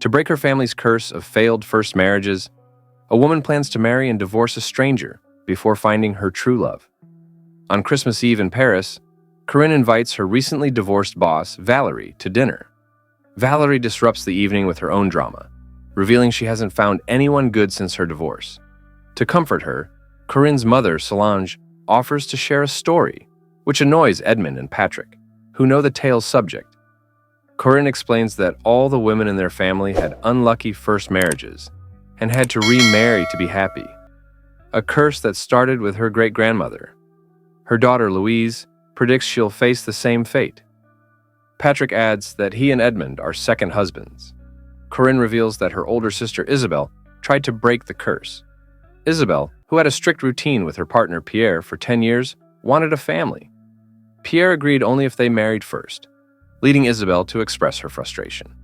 To break her family's curse of failed first marriages, a woman plans to marry and divorce a stranger before finding her true love. On Christmas Eve in Paris, Corinne invites her recently divorced boss, Valerie, to dinner. Valerie disrupts the evening with her own drama, revealing she hasn't found anyone good since her divorce. To comfort her, Corinne's mother, Solange, offers to share a story, which annoys Edmund and Patrick, who know the tale's subject. Corinne explains that all the women in their family had unlucky first marriages and had to remarry to be happy, a curse that started with her great-grandmother. Her daughter, Louise, predicts she'll face the same fate. Patrick adds that he and Edmund are second husbands. Corinne reveals that her older sister, Isabel, tried to break the curse. Isabel, who had a strict routine with her partner Pierre for 10 years, wanted a family. Pierre agreed only if they married first, leading Isabel to express her frustration.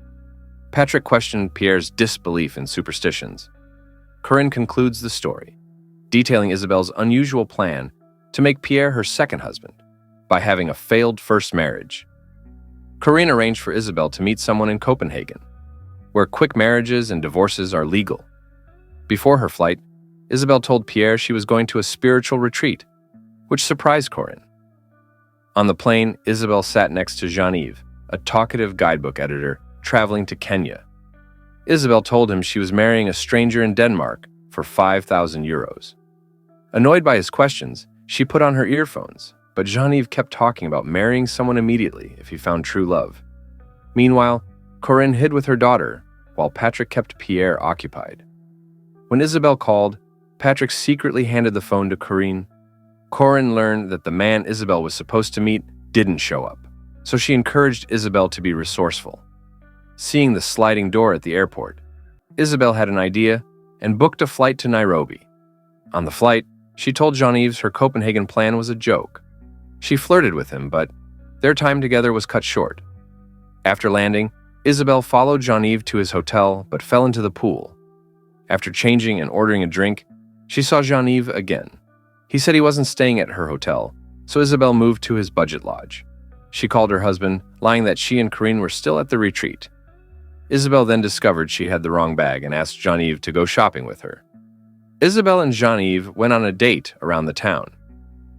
Patrick questioned Pierre's disbelief in superstitions. Corinne concludes the story, detailing Isabel's unusual plan to make Pierre her second husband by having a failed first marriage. Corinne arranged for Isabel to meet someone in Copenhagen, where quick marriages and divorces are legal. Before her flight, Isabel told Pierre she was going to a spiritual retreat, which surprised Corinne. On the plane, Isabel sat next to Jean-Yves, a talkative guidebook editor traveling to Kenya. Isabel told him she was marrying a stranger in Denmark for 5,000 euros. Annoyed by his questions, she put on her earphones, but Jean-Yves kept talking about marrying someone immediately if he found true love. Meanwhile, Corinne hid with her daughter, while Patrick kept Pierre occupied. When Isabel called, Patrick secretly handed the phone to Corinne. Corinne learned that the man Isabel was supposed to meet didn't show up, so she encouraged Isabel to be resourceful. Seeing the sliding door at the airport, Isabel had an idea and booked a flight to Nairobi. On the flight, she told Jean-Yves her Copenhagen plan was a joke. She flirted with him, but their time together was cut short. After landing, Isabel followed Jean-Yves to his hotel but fell into the pool. After changing and ordering a drink, she saw Jean-Yves again. He said he wasn't staying at her hotel, so Isabel moved to his budget lodge. She called her husband, lying that she and Corinne were still at the retreat. Isabel then discovered she had the wrong bag and asked Jean-Yves to go shopping with her. Isabel and Jean-Yves went on a date around the town.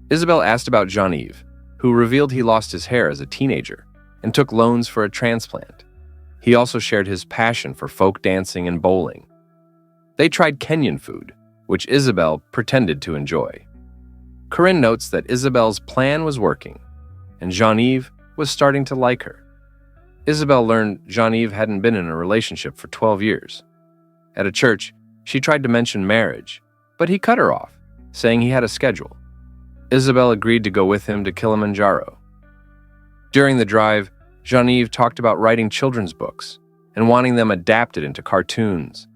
Isabel asked about Jean-Yves, who revealed he lost his hair as a teenager and took loans for a transplant. He also shared his passion for folk dancing and bowling. They tried Kenyan food, which Isabel pretended to enjoy. Corinne notes that Isabel's plan was working, and Jean-Yves was starting to like her. Isabel learned Jean-Yves hadn't been in a relationship for 12 years. At a church, she tried to mention marriage, but he cut her off, saying he had a schedule. Isabel agreed to go with him to Kilimanjaro. During the drive, Jean-Yves talked about writing children's books and wanting them adapted into cartoons.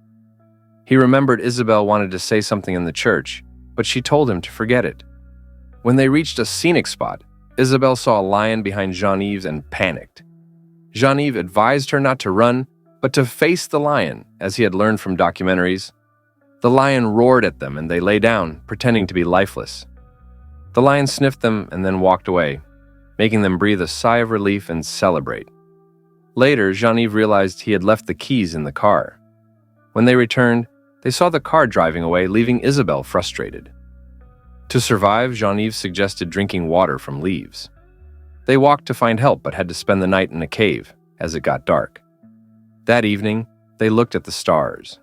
He remembered Isabel wanted to say something in the church, but she told him to forget it. When they reached a scenic spot, Isabel saw a lion behind Jean-Yves and panicked. Jean-Yves advised her not to run, but to face the lion, as he had learned from documentaries. The lion roared at them and they lay down, pretending to be lifeless. The lion sniffed them and then walked away, making them breathe a sigh of relief and celebrate. Later, Jean-Yves realized he had left the keys in the car. When they returned, they saw the car driving away, leaving Isabel frustrated. To survive, Jean-Yves suggested drinking water from leaves. They walked to find help but had to spend the night in a cave as it got dark. That evening, they looked at the stars.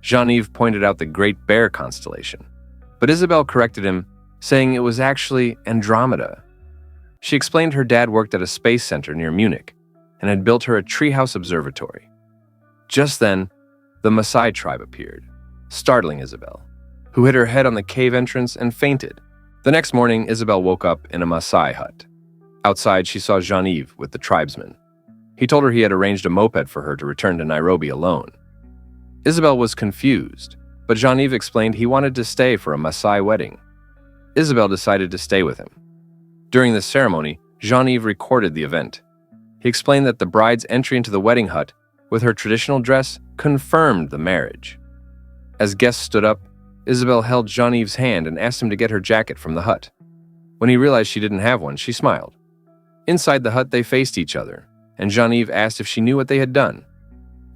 Jean-Yves pointed out the Great Bear constellation, but Isabel corrected him, saying it was actually Andromeda. She explained her dad worked at a space center near Munich and had built her a treehouse observatory. Just then, the Maasai tribe appeared, startling Isabel, who hit her head on the cave entrance and fainted. The next morning, Isabel woke up in a Maasai hut. Outside, she saw Jean-Yves with the tribesman. He told her he had arranged a moped for her to return to Nairobi alone. Isabel was confused, but Jean-Yves explained he wanted to stay for a Maasai wedding. Isabel decided to stay with him. During the ceremony, Jean-Yves recorded the event. He explained that the bride's entry into the wedding hut with her traditional dress confirmed the marriage. As guests stood up, Isabel held Jean-Yves' hand and asked him to get her jacket from the hut. When he realized she didn't have one, she smiled. Inside the hut, they faced each other, and Jean-Yves asked if she knew what they had done.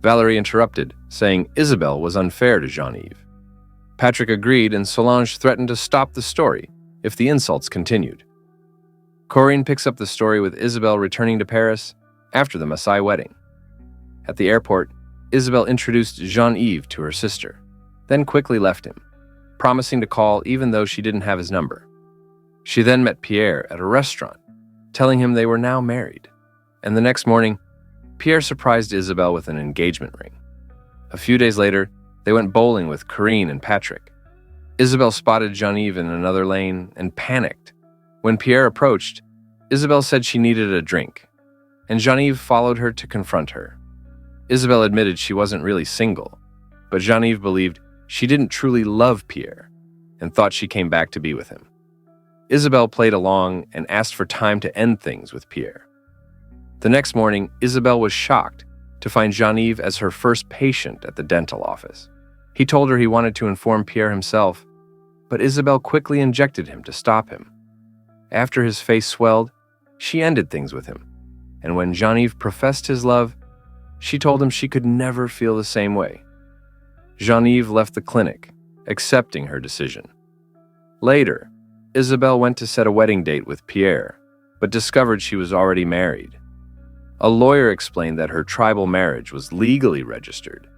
Valerie interrupted, saying Isabel was unfair to Jean-Yves. Patrick agreed, and Solange threatened to stop the story if the insults continued. Corinne picks up the story with Isabel returning to Paris after the Maasai wedding. At the airport, Isabel introduced Jean-Yves to her sister, then quickly left him, promising to call even though she didn't have his number. She then met Pierre at a restaurant, telling him they were now married, and the next morning, Pierre surprised Isabel with an engagement ring. A few days later, they went bowling with Corinne and Patrick. Isabel spotted Jean-Yves in another lane and panicked. When Pierre approached, Isabel said she needed a drink, and Jean-Yves followed her to confront her. Isabel admitted she wasn't really single, but Jean-Yves believed she didn't truly love Pierre and thought she came back to be with him. Isabel played along and asked for time to end things with Pierre. The next morning, Isabel was shocked to find Jean-Yves as her first patient at the dental office. He told her he wanted to inform Pierre himself, but Isabel quickly injected him to stop him. After his face swelled, she ended things with him, and when Jean-Yves professed his love, she told him she could never feel the same way. Jean-Yves left the clinic, accepting her decision. Later, Isabel went to set a wedding date with Pierre, but discovered she was already married. A lawyer explained that her tribal marriage was legally registered,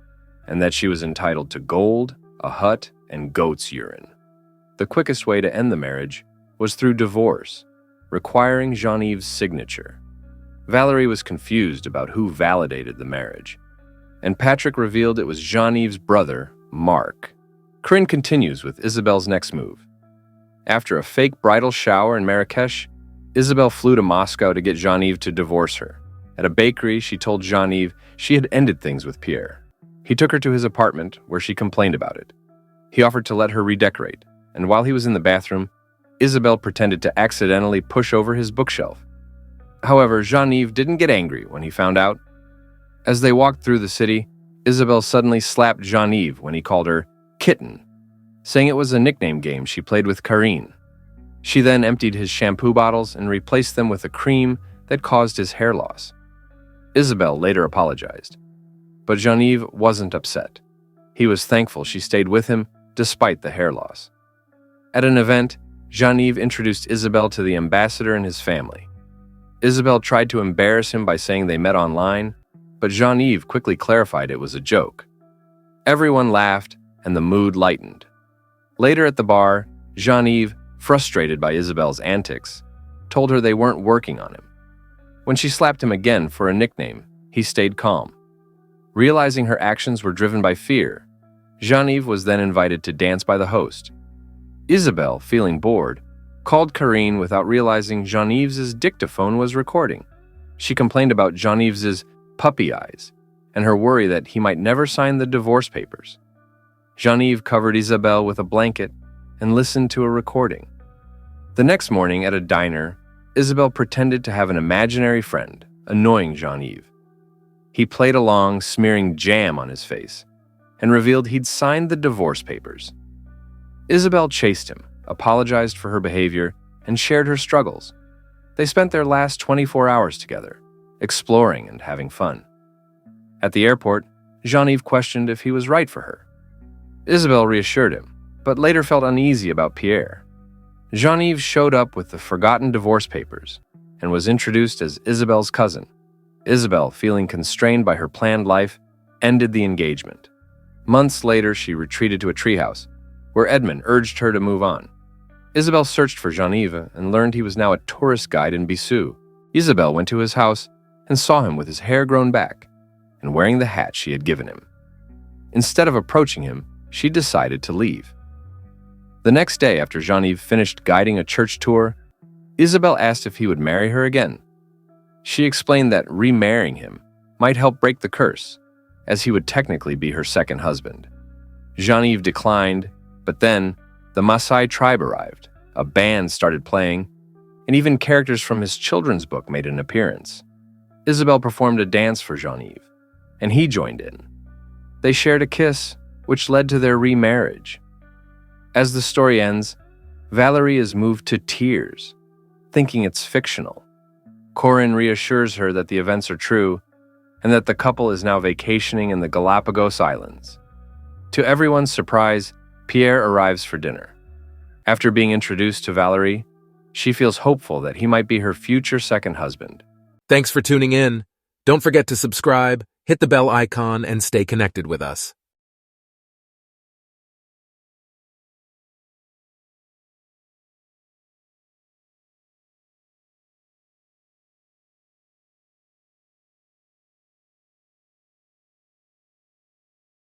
and that she was entitled to gold, a hut, and goat's urine. The quickest way to end the marriage was through divorce, requiring Jean-Yves' signature. Valerie was confused about who validated the marriage, and Patrick revealed it was Jean-Yves' brother, Mark. Corinne continues with Isabel's next move. After a fake bridal shower in Marrakesh, Isabel flew to Moscow to get Jean-Yves to divorce her. At a bakery, she told Jean-Yves she had ended things with Pierre. He took her to his apartment, where she complained about it. He offered to let her redecorate, and while he was in the bathroom, Isabel pretended to accidentally push over his bookshelf. However, Jean-Yves didn't get angry when he found out. As they walked through the city, Isabel suddenly slapped Jean-Yves when he called her Kitten, saying it was a nickname game she played with Corinne. She then emptied his shampoo bottles and replaced them with a cream that caused his hair loss. Isabel later apologized, but Jean-Yves wasn't upset. He was thankful she stayed with him despite the hair loss. At an event, Jean-Yves introduced Isabel to the ambassador and his family. Isabel tried to embarrass him by saying they met online, but Jean-Yves quickly clarified it was a joke. Everyone laughed, and the mood lightened. Later at the bar, Jean-Yves, frustrated by Isabel's antics, told her they weren't working on him. When she slapped him again for a nickname, he stayed calm. Realizing her actions were driven by fear, Jean-Yves was then invited to dance by the host. Isabel, feeling bored, called Corinne without realizing Jean-Yves' dictaphone was recording. She complained about Jean-Yves' puppy eyes and her worry that he might never sign the divorce papers. Jean-Yves covered Isabel with a blanket and listened to a recording. The next morning at a diner, Isabel pretended to have an imaginary friend, annoying Jean-Yves. He played along, smearing jam on his face, and revealed he'd signed the divorce papers. Isabel chased him, apologized for her behavior, and shared her struggles. They spent their last 24 hours together, exploring and having fun. At the airport, Jean-Yves questioned if he was right for her. Isabel reassured him, but later felt uneasy about Pierre. Jean-Yves showed up with the forgotten divorce papers and was introduced as Isabel's cousin. Isabel, feeling constrained by her planned life, ended the engagement. Months later, she retreated to a treehouse, where Edmond urged her to move on. Isabel searched for Jean-Yves and learned he was now a tourist guide in Bissau. Isabel went to his house and saw him with his hair grown back and wearing the hat she had given him. Instead of approaching him, she decided to leave. The next day, after Jean-Yves finished guiding a church tour, Isabel asked if he would marry her again. She explained that remarrying him might help break the curse, as he would technically be her second husband. Jean-Yves declined, but then the Maasai tribe arrived, a band started playing, and even characters from his children's book made an appearance. Isabel performed a dance for Jean-Yves, and he joined in. They shared a kiss, which led to their remarriage. As the story ends, Valerie is moved to tears, thinking it's fictional. Corinne reassures her that the events are true, and that the couple is now vacationing in the Galapagos Islands. To everyone's surprise, Pierre arrives for dinner. After being introduced to Valerie, she feels hopeful that he might be her future second husband. Thanks for tuning in. Don't forget to subscribe, hit the bell icon, and stay connected with us.